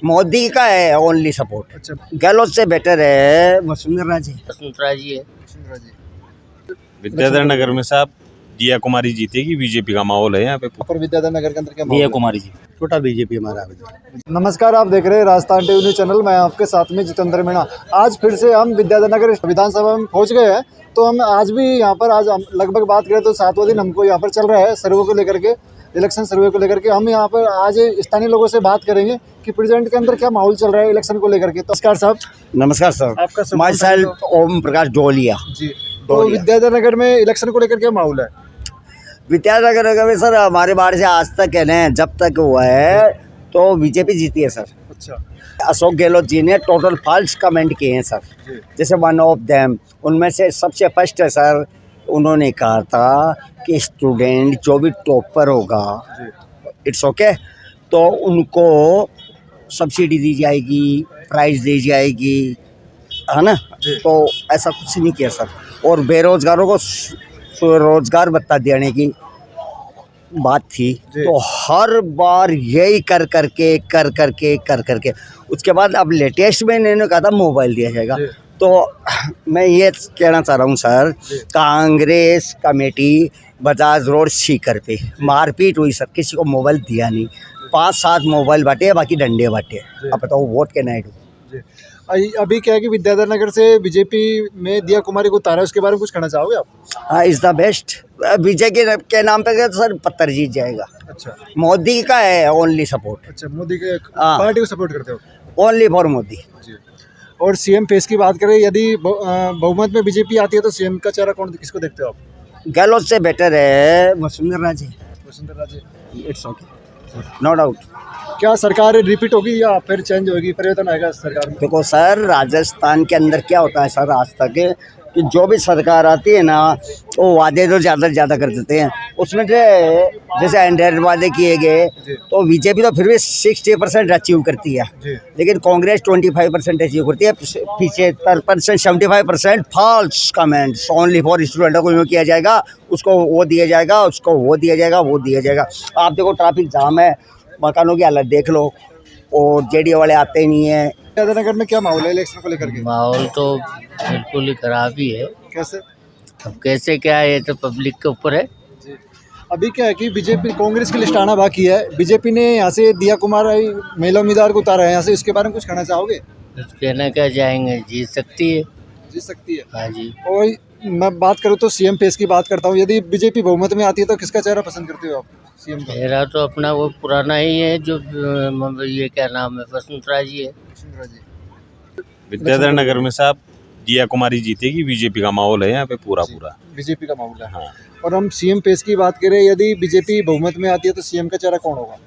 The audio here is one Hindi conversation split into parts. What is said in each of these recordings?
मोदी का है ओनली सपोर्ट। अच्छा, गहलोत से बेटर है वसुंधरा जी। वसुंधरा जी है। वसुंधरा जी। विद्याधर नगर में साहब दिया कुमारी जीतेगी, बीजेपी का माहौल है यहाँ पे। पर विद्याधर नगर के अंदर क्या दिया माहौल है? कुमारी जी। छोटा बीजेपी हमारा। नमस्कार, आप देख रहे हैं राजस्थान टीवी न्यूज़ चैनल। मैं आपके साथ में जितेंद्र मीणा। आज फिर से हम विद्याधर नगर विधानसभा में पहुंच गए हैं। तो हम आज भी यहाँ पर आज हम लगभग बात करें तो 7वां दिन हमको यहाँ पर चल रहा है सर्वे को लेकर के, इलेक्शन सर्वे को लेकर के। हम यहाँ पर आज स्थानीय लोगों से बात करेंगे कि प्रेजेंट के अंदर क्या माहौल चल रहा है इलेक्शन को लेकर के। तो नमस्कार साहब। नमस्कार सर। आपका शुभ माई सेल्फ ओम प्रकाश डोलिया जी। तो विद्याधर नगर में इलेक्शन को लेकर क्या माहौल है? विद्यानगर में सर हमारे बाहर से आज तक है ना, जब तक हुआ है तो बीजेपी जीती है सर। अच्छा, अशोक गहलोत जी ने टोटल फॉल्स कमेंट किए हैं सर। जैसे वन ऑफ देम उनमें से सबसे फर्स्ट है सर, उन्होंने कहा था कि स्टूडेंट जो भी टॉपर होगा इट्स ओके तो उनको सब्सिडी दी जाएगी, प्राइज दी जाएगी, है ना। तो ऐसा कुछ नहीं किया सर। और बेरोजगारों को रोजगार भत्ता देने की बात थी। तो हर बार यही कर करके उसके बाद अब लेटेस्ट में इन्होंने कहा था मोबाइल दिया जाएगा। तो मैं ये कहना चाह रहा हूँ sir, Congress committee Bajaj road Sikar पे मारपीट हुई सर, किसी को मोबाइल दिया नहीं। 5-7 मोबाइल बांटे, बाकी डंडे बांटे। अब बताओ वोट के नाइट। अभी क्या है कि विद्याधर नगर से बीजेपी में दिया कुमारी को उतारा है, उसके बारे में कुछ कहना चाहोगे आप? हाँ, इज़ द बेस्ट। बीजेपी के नाम पे तो सर पत्थर जीत जाएगा। अच्छा, मोदी का है ओनली सपोर्ट। अच्छा, मोदी के पार्टी को सपोर्ट करते हो? Only for Modi ji. और सीएम फेस की बात करें, यदि बहुमत में बीजेपी आती है तो सीएम का चेहरा कौन किसको देखते हो आप? गहलोत से बेटर है Vasundhara ji. Vasundhara ji. It's okay, no doubt. क्या सरकार रिपीट होगी या फिर चेंज होगी, परिवर्तन आएगा सरकार में? देखो सर, राजस्थान के अंदर क्या होता है सर आज तक कि जो भी सरकार आती है ना वो वादे तो ज़्यादा से ज़्यादा कर देते हैं। उसमें से जैसे 100 वादे किए गए तो बीजेपी तो फिर भी 60% अचीव करती है, लेकिन कांग्रेस 25% अचीव करती है। पीछे 75% फॉल्स कमेंट्स ओनली फॉर स्टूडेंटों को यूँ किया जाएगा, उसको वो दिया जाएगा, उसको वो दिया जाएगा, वो दिया जाएगा। आप देखो ट्रैफिक जाम है, मकानों की हालत देख लो, और जेडीए वाले आते ही नहीं है। विद्याधर नगर में क्या माहौल है इलेक्शन को लेकर के? माहौल तो बिल्कुल ही खराब ही है। कैसे? अब कैसे क्या है, ये तो पब्लिक के ऊपर है। जी। अभी क्या है कि बीजेपी कांग्रेस की लिस्ट आना बाकी है। बीजेपी ने यहाँ से दिया कुमारी महिला उम्मीदवार को उतारा है यहाँ से, इसके बारे में कुछ कहना चाहोगे? कहना क्या जाएंगे, जीत सकती है। जीत सकती है। हाँ जी। और मैं बात करूँ तो सीएम फेस की बात करता हूँ, यदि बीजेपी बहुमत में आती है तो किसका चेहरा पसंद करते हो आप सीएम का? मेरा तो अपना वो पुराना ही है, जो ये क्या नाम है, वसुंधरा जी है। वसुंधरा जी। विद्याधर नगर में साहब दिया कुमारी जीतेगी, बीजेपी का माहौल है यहाँ पे पूरा। बीजेपी का माहौल है। हाँ, और हम सीएम फेस की बात करें, यदि बीजेपी बहुमत में आती है तो सीएम का चेहरा कौन होगा?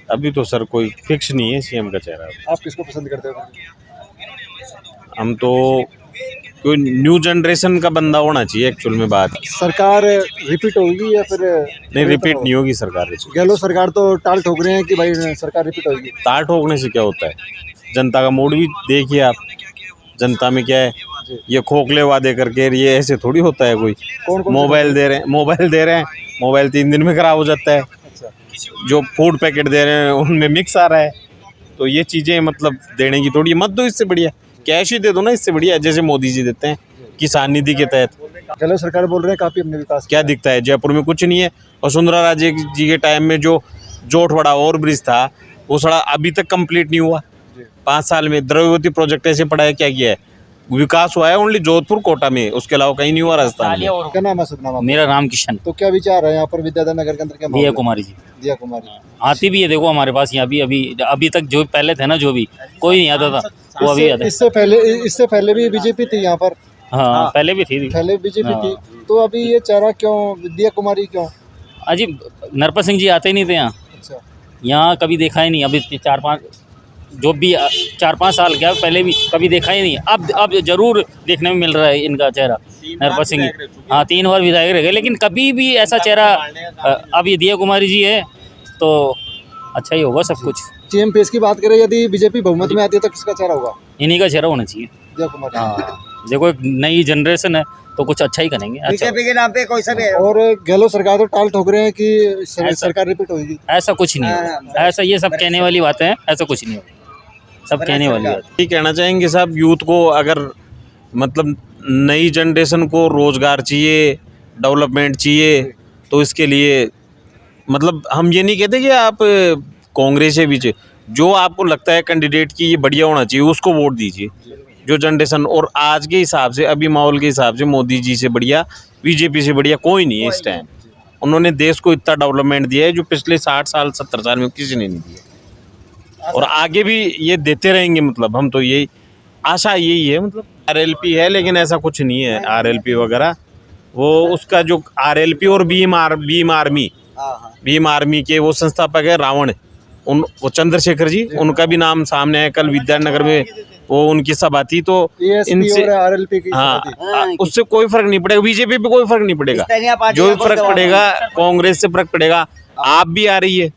अभी तो सर कोई फिक्स नहीं है सीएम का चेहरा। आप किसको पसंद करते हो? हम तो कोई न्यू जनरेशन का बंदा होना चाहिए एक्चुअल में बात। सरकार रिपीट होगी या फिर नहीं, रिपीट नहीं होगी सरकार। गहलोत सरकार तो टाल ठोक रहे हैं कि भाई सरकार रिपीट होगी। तार ठोकने से क्या होता है, जनता का मूड भी देखिए आप। जनता में क्या है, ये खोखले वादे करके ये ऐसे थोड़ी होता है। कोई मोबाइल दे रहे हैं, मोबाइल 3 दिन में खराब हो जाता है। अच्छा। जो फूड पैकेट दे रहे हैं उनमें मिक्स आ रहा है। तो ये चीज़ें मतलब देने की थोड़ी, मत दो, इससे बढ़िया कैश ही दे दो ना, इससे बढ़िया जैसे मोदी जी देते हैं किसान निधि के तहत। गहलोत सरकार बोल रहे हैं काफी अपने विकास क्या दिखता है, जयपुर में कुछ नहीं है। वसुंधरा राजे जी के टाइम में जो जोटवाड़ा ओवर ब्रिज था वो सड़ा अभी तक कंप्लीट नहीं हुआ। 5 साल में द्रव्यवती प्रोजेक्ट ऐसे पड़ा है, क्या किया है, विकास हुआ है ओनली जोधपुर कोटा में, उसके अलावा कहीं नहीं हुआ राजस्थान में। क्या नाम है? शुभ नाम? मेरा राम किशन। तो क्या विचार है यहाँ पर विद्याधर नगर के अंदर? क्या दिया कुमारी जी। दिया कुमारी आती भी है, देखो हमारे पास यहाँ भी अभी तक जो पहले थे ना, जो भी कोई नहीं आता था वो अभी आता है। इससे पहले भी बीजेपी थी यहाँ पर। हाँ, पहले भी थी। पहले बीजेपी थी, तो अभी ये चेहरा क्यों दिया कुमारी क्यों? अजी नरपत सिंह जी आते ही नहीं थे यहाँ। अच्छा। यहाँ कभी देखा ही नहीं। अभी 4-5 साल क्या पहले भी कभी देखा ही नहीं। अब जरूर देखने में मिल रहा है इनका चेहरा, नरपत सिंह जी। हाँ, 3 बार विधायक रह गए, लेकिन कभी भी ऐसा चेहरा, अब ये दिया कुमारी जी है तो अच्छा ही होगा सब कुछ। सीएम फेस की बात करें, यदि बीजेपी बहुमत में आती है तो किसका चेहरा होगा? इन्हीं का चेहरा होना चाहिए। दिया कुमारी। हाँ, देखो एक नई जनरेशन है तो कुछ अच्छा ही करेंगे। अच्छा, बीजेपी के नाम पे कोई सा भी और गहलोत सरकार तो टाल ठोक रहे हैं कि सरकार रिपीट होगी। ऐसा कुछ नहीं होगा। ऐसा ये सब कहने वाली बातें हैं, ऐसा कुछ नहीं होगा। सब कहने वाली बात। ये कहना चाहेंगे साहब, यूथ को अगर मतलब नई जनरेशन को रोजगार चाहिए, डेवलपमेंट चाहिए, तो इसके लिए मतलब हम ये नहीं कहते कि आप कांग्रेस के पीछे, जो आपको लगता है कैंडिडेट की ये बढ़िया होना चाहिए उसको वोट दीजिए। जो जनरेशन और आज के हिसाब से, अभी माहौल के हिसाब से मोदी जी से बढ़िया, बीजेपी से बढ़िया कोई नहीं है इस टाइम। उन्होंने देश को इतना डेवलपमेंट दिया है जो पिछले 60 साल 70 साल में किसी ने नहीं दिया, और आगे भी ये देते रहेंगे। मतलब हम तो यही आशा यही है। मतलब आरएलपी है लेकिन ऐसा कुछ नहीं है आरएलपी वगैरह। वो उसका जो आरएलपी और भीम आर्मी के वो संस्थापक है रावण, वो चंद्रशेखर जी, उनका भी नाम सामने है। कल विद्यानगर में वो उनकी सभा थी, तो इनसे आरएलपी की हाँ, उससे कोई फर्क नहीं पड़ेगा, बीजेपी पे कोई फर्क नहीं पड़ेगा। जो भी फर्क पड़ेगा कांग्रेस से फर्क पड़ेगा। आप भी आ रही है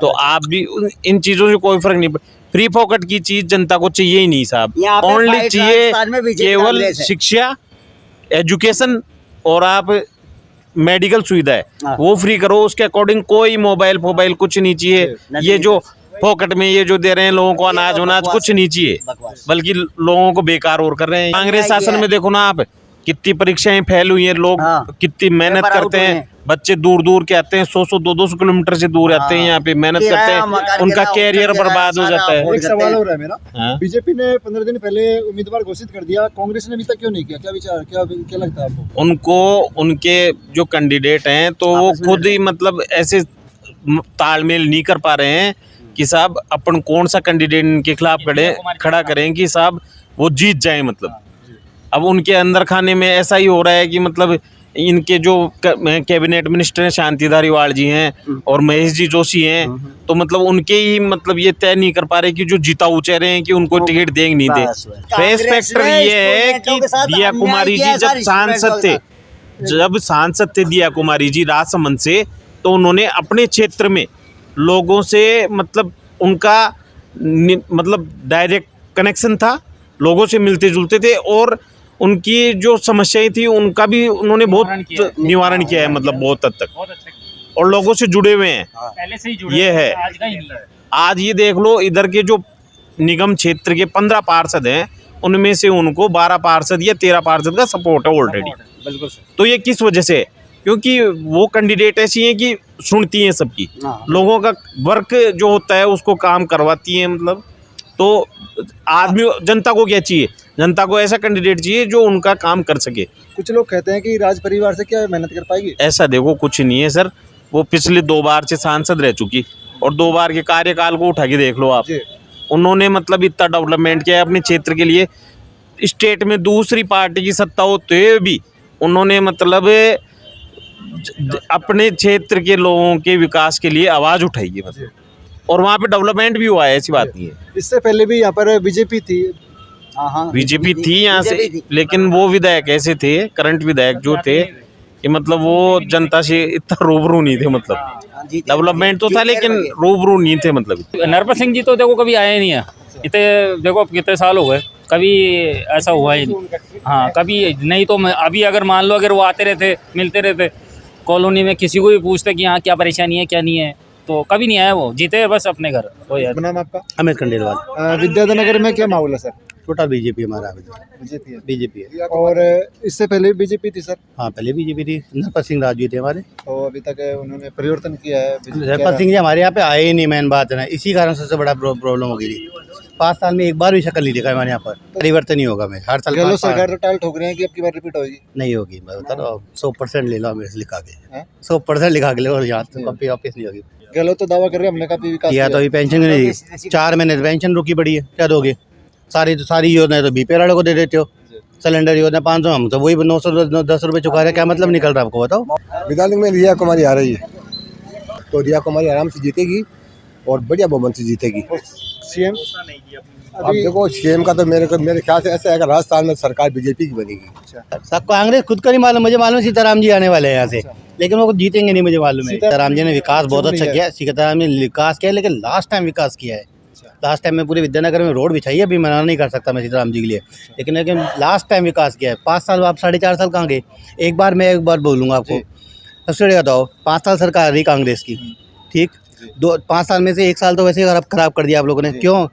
तो आप भी इन चीजों से कोई फर्क नहीं पड़ेगा। फ्री पॉकेट की चीज जनता को चाहिए ही नहीं साहब। ओनली चाहिए केवल शिक्षा, एजुकेशन और आप मेडिकल सुविधा है वो फ्री करो। उसके अकॉर्डिंग कोई मोबाइल कुछ नहीं चाहिए। ये जो पॉकेट में ये जो दे रहे हैं लोगों को अनाज कुछ नहीं चाहिए, बल्कि लोगों को बेकार और कर रहे हैं। कांग्रेस शासन में देखो ना आप, कितनी परीक्षाएं फेल हुई है, लोग कितनी मेहनत करते हैं। बच्चे दूर दूर के आते हैं, 100 200 किलोमीटर से दूर आते हैं, यहाँ पे मेहनत करते हैं, उनका कैरियर बर्बाद हो जाता है। एक सवाल हो रहा है मेरा, बीजेपी ने 15 दिन पहले उम्मीदवार घोषित कर दिया, कांग्रेस ने अभी तक क्यों नहीं किया? क्या विचार, क्या लगता है आपको? उनको उनके जो कैंडिडेट हैं तो वो खुद ही मतलब ऐसे तालमेल नहीं कर पा रहे हैं कि साहब अपन कौन सा कैंडिडेट इनके खिलाफ खड़ा करें कि साहब वो जीत जाए। मतलब अब उनके अंदर खाने में ऐसा ही हो रहा है कि मतलब इनके जो कैबिनेट मिनिस्टर हैं शांति धारीवाल जी हैं और महेश जी जोशी हैं, तो मतलब उनके ही मतलब ये तय नहीं कर पा रहे कि जो जीताऊ चेहरे हैं कि उनको टिकट देंगे नहीं दे। फेस फैक्टर ये है कि दिया कुमारी जी जब सांसद थे दिया कुमारी जी राजसमंद से, तो उन्होंने अपने क्षेत्र में लोगों से मतलब उनका मतलब डायरेक्ट कनेक्शन था, लोगों से मिलते जुलते थे, और उनकी जो समस्याएं थी उनका भी उन्होंने बहुत निवारण किया है, मतलब बहुत हद तक, और लोगों से जुड़े हुए हैं। पहले से ही जुड़े ये है। आज ये देख लो, इधर के जो निगम क्षेत्र के 15 पार्षद हैं, उनमें से उनको 12 पार्षद या 13 पार्षद का सपोर्ट है ऑलरेडी। बिल्कुल। तो ये किस वजह से? क्योंकि वो कैंडिडेट ऐसी हैं कि सुनती हैं सबकी, लोगों का वर्क जो होता है उसको काम करवाती हैं। मतलब तो आदमी, जनता को क्या चाहिए? जनता को ऐसा कैंडिडेट चाहिए जो उनका काम कर सके। कुछ लोग कहते हैं कि राज परिवार से क्या मेहनत कर पाएगी? ऐसा देखो कुछ नहीं है सर, वो पिछले 2 बार से सांसद रह चुकी, और 2 बार के कार्यकाल को उठा के देख लो आप। उन्होंने मतलब इतना डेवलपमेंट किया है अपने क्षेत्र के लिए। स्टेट में दूसरी पार्टी की सत्ता होते हुए भी उन्होंने मतलब अपने क्षेत्र के लोगों के विकास के लिए आवाज़ उठाई है, मतलब, और वहाँ पे डेवलपमेंट भी हुआ है, ऐसी बात नहीं है। इससे पहले भी यहाँ पर बीजेपी थी, बीजेपी थी यहाँ से, लेकिन वो विधायक ऐसे थे, करंट विधायक जो थे कि मतलब वो जनता से इतना रूबरू नहीं थे। मतलब डेवलपमेंट तो था लेकिन रूबरू नहीं थे। मतलब नरपत सिंह जी तो देखो कभी आए नहीं है, इतने देखो कितने साल हो गए, कभी ऐसा हुआ ही नहीं। हाँ, कभी नहीं तो अभी अगर मान लो अगर वो आते रहते, मिलते रहते कॉलोनी में, किसी को भी पूछते कि हाँ क्या परेशानी है क्या नहीं है, तो कभी नहीं आया। वो जीते बस अपने घर। नाम आपका? अमित खंडेलवाल। विद्याधर में क्या माहौल है सर? टोटल बीजेपी हमारा। बीजेपी है। और इससे पहले बीजेपी थी सर? हाँ, पहले बीजेपी थी। नरपत सिंह राजू थे हमारे, तो अभी तक उन्होंने परिवर्तन किया है। नरपत सिंह जी हमारे यहाँ पे आए ही नहीं, मेन बात है ना, इसी कारण सबसे बड़ा प्रॉब्लम हो गई थी। 5 साल में एक बार भी शक्ल नहीं दिखा हमारे यहाँ पर। परिवर्तन नहीं होगा। मैं हर साल सरकार तो टाल ठोक रहे हैं कि अब की बार रिपीट होगी। नहीं होगी। मैं बता रहा हूँ, 100% ले लो मेरे से लिखा के, 100% लिखा के लो, यहाँ से कॉपी वापस नहीं होगी। गहलोत तो दावा कर रहे हैं हमने काफी विकास किया, तो अभी पेंशन नहीं दी, 4 महीने पेंशन रुकी पड़ी है, क्या दोगे? सारी योजना तो बीपीएल वाले को दे देते हो। सिलेंडर योजना 500, हम तो वही 910 रुपये चुका रहे, क्या मतलब निकल रहा है आपको बताओ? विधानसभा में रिया कुमारी आ रही है, तो रिया कुमारी आराम से जीतेगी और बढ़िया बहुमत से जीतेगी। सीएम अब देखो, सीएम का तो मेरे ख्याल से ऐसा है कि राजस्थान में सरकार बीजेपी की बनेगी। सब कांग्रेस खुद का नहीं मालूम, मुझे मालूम है सीताराम जी आने वाले हैं यहाँ से, लेकिन वो जीतेंगे नहीं, मुझे मालूम है। सीताराम जी ने विकास बहुत अच्छा किया, सीताराम ने विकास किया, लेकिन लास्ट टाइम विकास किया है। लास्ट टाइम में पूरे विद्यानगर में रोड बिछाई है, अभी मना नहीं कर सकता मैं सीताराम जी के लिए, लेकिन लास्ट टाइम विकास किया है। 5 साल आप 4.5 साल कहाँ गए? एक बार बोलूँगा आपको, सबसे बड़ी बताओ, 5 साल सरकार रही कांग्रेस की, ठीक, 5 साल में से 1 साल तो वैसे खराब कर दिया आप लोगों ने। क्यों?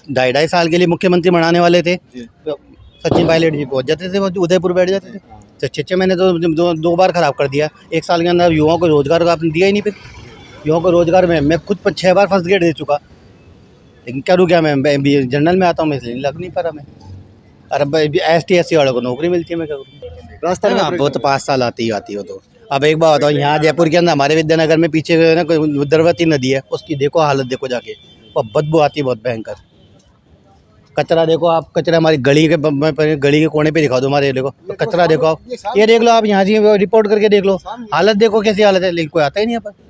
2.5 साल के लिए मुख्यमंत्री बनाने वाले थे, तो सचिन पायलट जी पहुंच जाते थे, वो उदयपुर बैठ जाते थे। तो 6 महीने तो दो बार ख़राब कर दिया। 1 साल के अंदर युवाओं को रोज़गार का आपने दिया ही नहीं। फिर युवाओं को रोज़गार में मैं खुद 6 बार फर्स्ट ग्रेड दे चुका, लेकिन करूँ क्या, मैं जनरल में आता हूँ, मैं इसलिए लग नहीं पा रहा मैं। अरे ST/SC वालों को नौकरी मिलती है, मैं क्या करूँ। राजस्थान में वो तो 5 साल आती है वो तो। अब एक बात बताओ, यहाँ जयपुर के अंदर हमारे विद्यानगर में पीछे जो है ना द्रवती नदी है, उसकी देखो हालत देखो जाके, और बदबू आती है बहुत भयंकर। कचरा देखो आप, कचरा हमारी गली के कोने पे दिखा दो हमारे, देखो कचरा देखो आप, ये देख लो आप, यहाँ से रिपोर्ट करके देख लो, हालत देखो कैसी हालत है, लेकिन कोई आता ही नहीं यहाँ पर।